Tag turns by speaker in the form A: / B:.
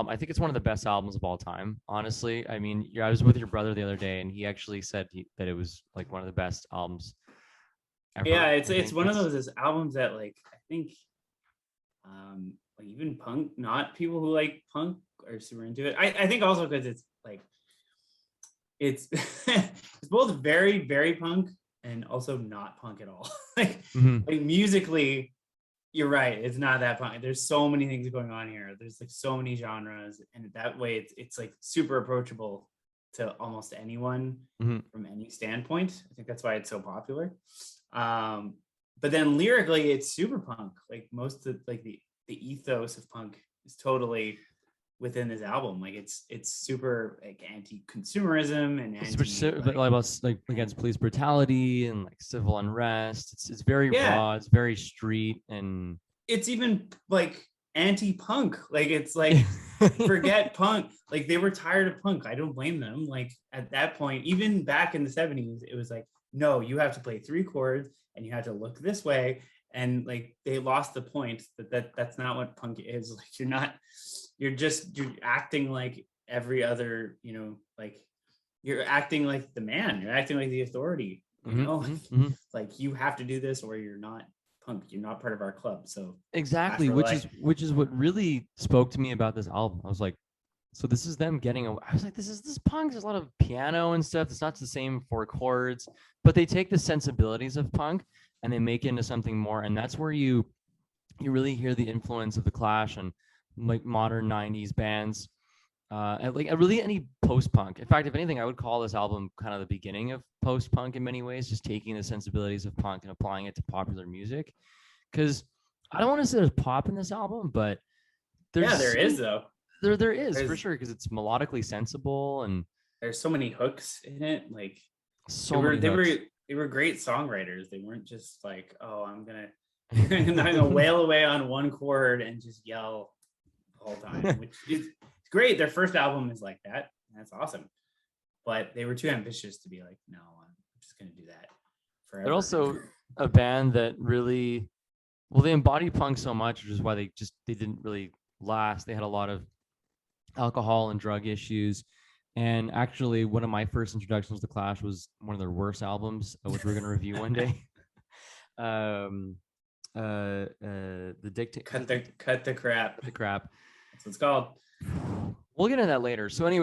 A: album. I think it's one of the best albums of all time. Honestly, I mean, I was with your brother the other day, and he actually said that it was like one of the best albums
B: Yeah,
A: ever.
B: it's
A: I
B: it's
A: think
B: one of
A: it's
B: those albums that like I think like even punk, not people who like punk are super into it. I think also because it's like it's it's both very, very punk and also not punk at all. like
A: mhm.
B: like musically, you're right. It's not that punk. There's so many things going on here. There's like so many genres, and that way it's like super approachable to almost anyone
A: Mhm.
B: from any standpoint. I think that's why it's so popular. Um, but then lyrically, it's super punk. Like most of like the ethos of punk is totally within this album. Like it's super like anti-consumerism and anti
A: But
B: like
A: like about like against police brutality and like civil unrest. It's very
B: yeah,
A: raw. It's very street and
B: it's even like anti-punk. Like it's like forget punk. Like they were tired of punk. I don't blame them. Like at that point, even back in the 70s, it was like, no, you have to play three chords and you have to look this way. And like they lost the point that's not what punk is. Like you're acting like every other, like you're acting like the man, you're acting like the authority,
A: Mhm,
B: like,
A: mhm, mhm.
B: like you have to do this or you're not punk, you're not part of our club. So Clash
A: Exactly,
B: were like,
A: which is what really spoke to me about this album. I was like, so this is them getting away. I was like, this punk. There's a lot of piano and stuff. It's not the same four chords, but they take the sensibilities of punk and they make it into something more. And that's where you really hear the influence of the Clash and like modern '90s bands. And like really any post punk. In fact, if anything, I would call this album kind of the beginning of post punk in many ways, just taking the sensibilities of punk and applying it to popular music. Because I don't want to say there's pop in this album, but there's
B: yeah, there is
A: some
B: though.
A: there is for
B: There's
A: sure because it's melodically sensible and
B: there's so many hooks in it. Like they
A: so
B: were
A: many
B: they were
A: hooks.
B: they were great songwriters. They weren't just like, oh, I'm gonna wail away on one chord and just yell the whole time, which is great. Their first album is like that. And that's awesome. But they were too ambitious to be like, no, I'm just gonna do that
A: They're
B: forever.
A: also a band that really well they embody punk so much, which is why they didn't really last. They had a lot of alcohol and drug issues. And actually, one of my first introductions to Clash was one of their worst albums, which we're going to review one day. um, the dictate,
B: Cut the crap.
A: the crap.
B: That's what it's called.
A: We'll get into that later. So anyway.